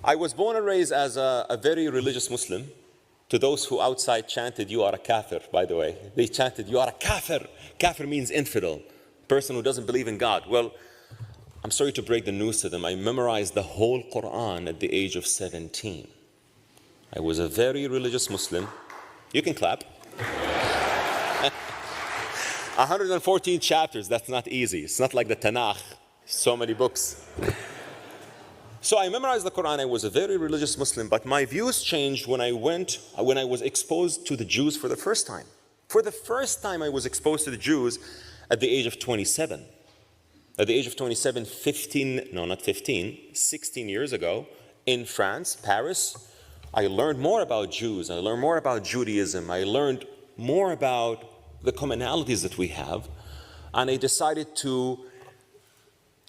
I was born and raised as a very religious Muslim. To those who outside chanted, "You are a kafir," by the way. They chanted, "You are a kafir." Kafir means infidel, person who doesn't believe in God. Well, I'm sorry to break the news to them. I memorized the whole Quran at the age of 17. I was a very religious Muslim. You can clap. 114 chapters, that's not easy. It's not like the Tanakh, so many books. So I memorized the Quran. I was a very religious Muslim, but my views changed when I was exposed to the Jews for the first time. For the first time, I was exposed to the Jews at the age of 27. At the age of 27, 16 years ago, in France, Paris, I learned more about Jews. I learned more about Judaism. I learned more about the commonalities that we have. And I decided to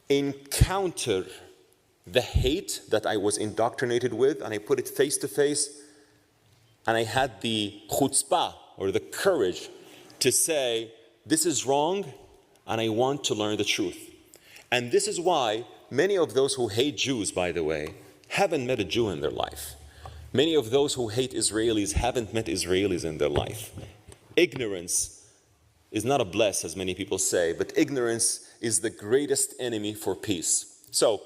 encounter the hate that I was indoctrinated with, and I put it face to face, and I had the chutzpah, or the courage, to say, this is wrong, and I want to learn the truth. And this is why many of those who hate Jews, by the way, haven't met a Jew in their life. Many of those who hate Israelis haven't met Israelis in their life. Ignorance is not a bless, as many people say, but ignorance is the greatest enemy for peace. So,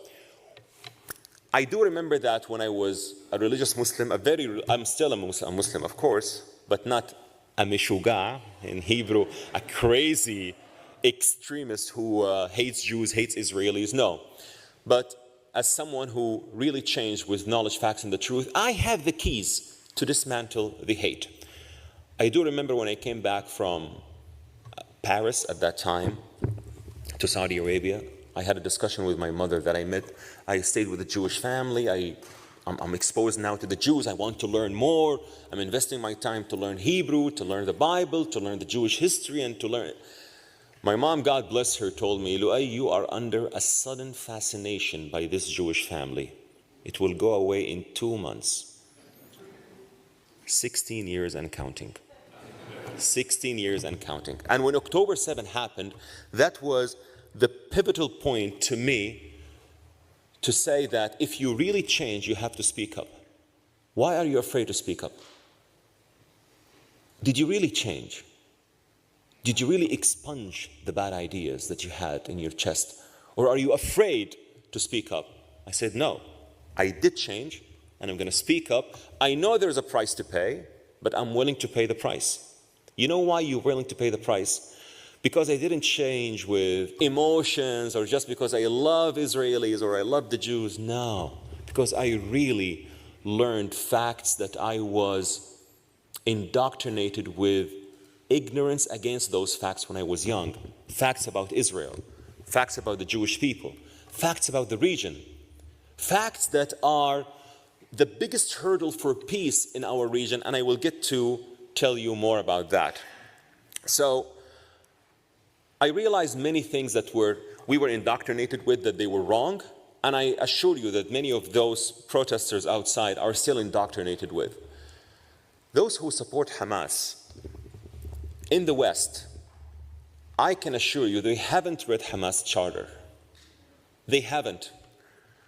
I do remember that when I was a religious Muslim, I'm still a Muslim, of course, but not a mishuga, in Hebrew, a crazy extremist who hates Jews, hates Israelis, no. But as someone who really changed with knowledge, facts, and the truth, I have the keys to dismantle the hate. I do remember when I came back from Paris at that time to Saudi Arabia, I had a discussion with my mother that I met. I stayed with a Jewish family. I'm exposed now to the Jews. I want to learn more. I'm investing my time to learn Hebrew, to learn the Bible, to learn the Jewish history, and to learn. My mom, God bless her, told me, "Loay, you are under a sudden fascination by this Jewish family. It will go away in 2 months." 16 years and counting. 16 years and counting. And when October 7 happened, that was the pivotal point to me to say that if you really change, you have to speak up. Why are you afraid to speak up? Did you really change? Did you really expunge the bad ideas that you had in your chest? Or are you afraid to speak up? I said, no, I did change, and I'm going to speak up. I know there's a price to pay, but I'm willing to pay the price. You know why you're willing to pay the price? Because I didn't change with emotions or just because I love Israelis or I love the Jews. No, because I really learned facts that I was indoctrinated with ignorance against those facts when I was young. Facts about Israel, facts about the Jewish people, facts about the region, facts that are the biggest hurdle for peace in our region, and I will get to tell you more about that. So, I realized many things that we were indoctrinated with, that they were wrong, and I assure you that many of those protesters outside are still indoctrinated with. Those who support Hamas in the West, I can assure you they haven't read Hamas charter. They haven't.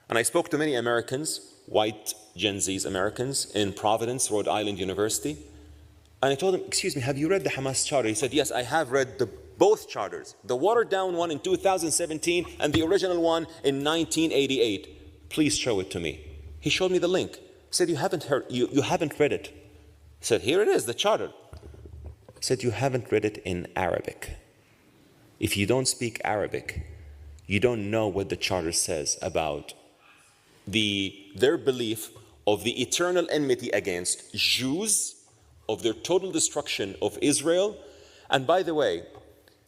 And I spoke to many Americans, white Gen Z's Americans, in Providence, Rhode Island University, and I told them, excuse me, have you read the Hamas charter? He said, yes, I have read both charters, the watered down one in 2017 and the original one in 1988. Please show it to me. He showed me the link. He said, you haven't read it. He said, here it is, the charter. He said, you haven't read it in Arabic. If you don't speak Arabic, you don't know what the charter says about their belief of the eternal enmity against Jews, of their total destruction of Israel. And by the way,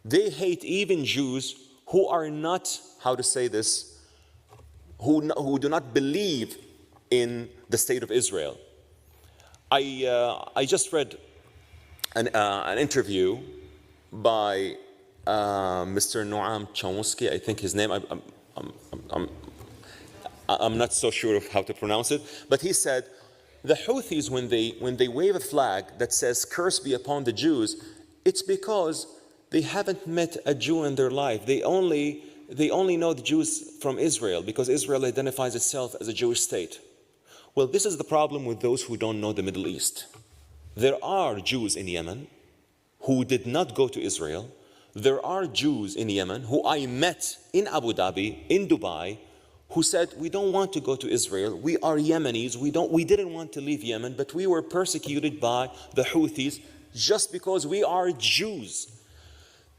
they hate even Jews who are not, how to say this, who do not believe in the state of Israel. I just read an interview by Mr. Noam Chomsky, I think his name. I'm not so sure of how to pronounce it, but he said the Houthis, when they wave a flag that says "Curse be upon the Jews," it's because they haven't met a Jew in their life. They only know the Jews from Israel, because Israel identifies itself as a Jewish state. Well, this is the problem with those who don't know the Middle East. There are Jews in Yemen who did not go to Israel. There are Jews in Yemen who I met in Abu Dhabi, in Dubai, who said, we don't want to go to Israel. We are Yemenis. We didn't want to leave Yemen, but we were persecuted by the Houthis just because we are Jews.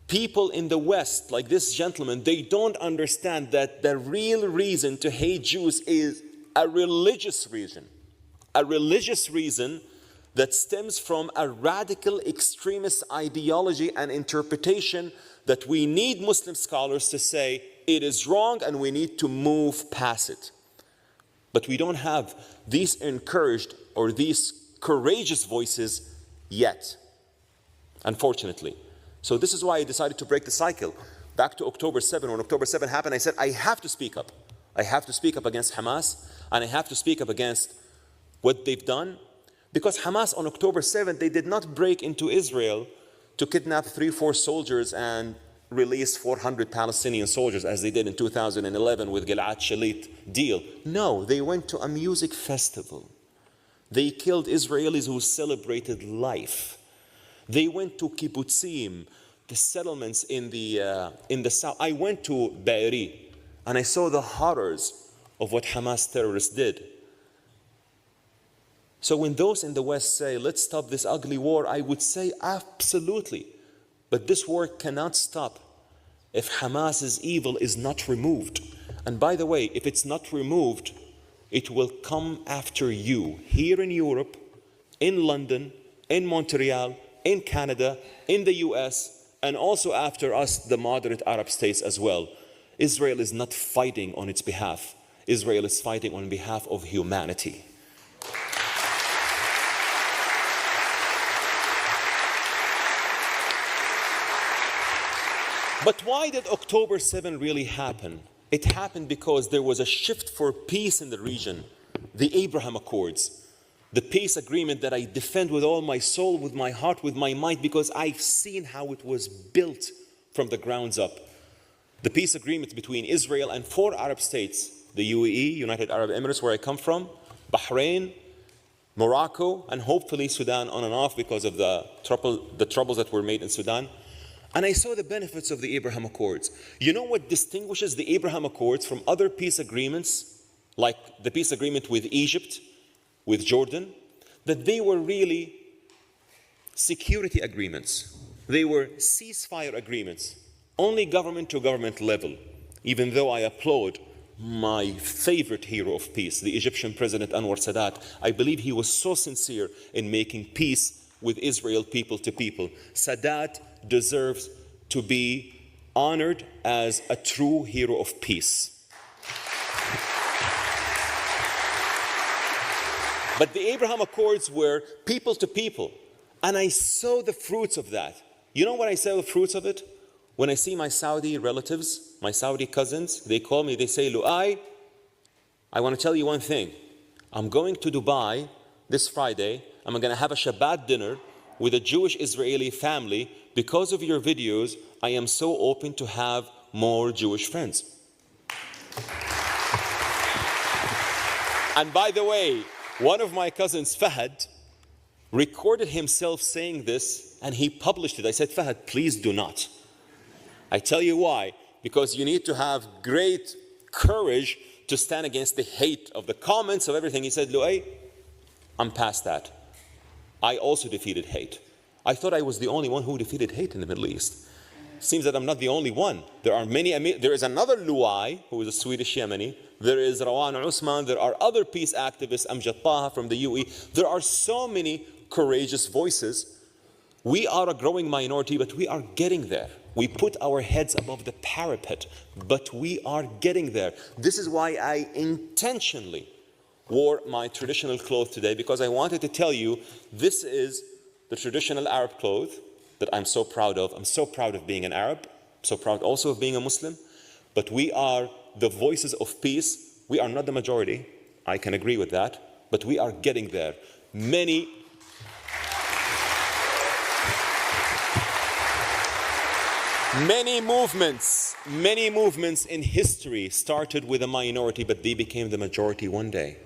People in the West, like this gentleman, they don't understand that the real reason to hate Jews is a religious reason. A religious reason that stems from a radical extremist ideology and interpretation that we need Muslim scholars to say it is wrong and we need to move past it. But we don't have these encouraged or these courageous voices yet, unfortunately. So this is why I decided to break the cycle. Back to October 7, when October 7 happened, I said, I have to speak up. I have to speak up against Hamas, and I have to speak up against what they've done. Because Hamas on October 7, they did not break into Israel to kidnap 3-4 soldiers and release 400 Palestinian soldiers as they did in 2011 with Gilad Shalit deal. No, they went to a music festival. They killed Israelis who celebrated life. They went to kibbutzim, the settlements in the south. I went to Be'eri and I saw the horrors of what Hamas terrorists did. So when those in the West say, let's stop this ugly war, I would say absolutely. But this war cannot stop if Hamas's evil is not removed. And by the way, if it's not removed, it will come after you here in Europe, in London, in Montreal, in Canada, in the US, and also after us, the moderate Arab states as well. Israel is not fighting on its behalf. Israel is fighting on behalf of humanity. But why did October 7 really happen? It happened because there was a shift for peace in the region. The Abraham Accords, the peace agreement that I defend with all my soul, with my heart, with my mind, because I've seen how it was built from the grounds up. The peace agreement between Israel and 4 Arab states, the UAE, United Arab Emirates, where I come from, Bahrain, Morocco, and hopefully Sudan on and off because of the troubles that were made in Sudan. And I saw the benefits of the Abraham Accords. You know what distinguishes the Abraham Accords from other peace agreements, like the peace agreement with Egypt, with Jordan? That they were really security agreements. They were ceasefire agreements, only government to government level. Even though I applaud my favorite hero of peace, the Egyptian President Anwar Sadat, I believe he was so sincere in making peace with Israel people to people. Sadat deserves to be honored as a true hero of peace. But the Abraham Accords were people to people, and I saw the fruits of that. You know what I saw the fruits of it? When I see my Saudi relatives, my Saudi cousins, they call me, they say, Loay, I want to tell you one thing. I'm going to Dubai this Friday. I'm going to have a Shabbat dinner with a Jewish Israeli family. Because of your videos, I am so open to have more Jewish friends. And by the way, one of my cousins, Fahad, recorded himself saying this and he published it. I said, Fahad, please do not. I tell you why. Because you need to have great courage to stand against the hate of the comments of everything. He said, Loay, I'm past that. I also defeated hate. I thought I was the only one who defeated hate in the Middle East. Seems that I'm not the only one. There are many. There is another Loay, who is a Swedish Yemeni. There is Rawan Usman. There are other peace activists, Amjad Taha from the UAE. There are so many courageous voices. We are a growing minority, but we are getting there. We put our heads above the parapet, but we are getting there. This is why I intentionally wore my traditional clothes today, because I wanted to tell you this is the traditional Arab clothes that I'm so proud of. I'm so proud of being an Arab. I'm so proud also of being a Muslim. But we are the voices of peace. We are not the majority. I can agree with that. But we are getting there. Many movements in history started with a minority, but they became the majority one day.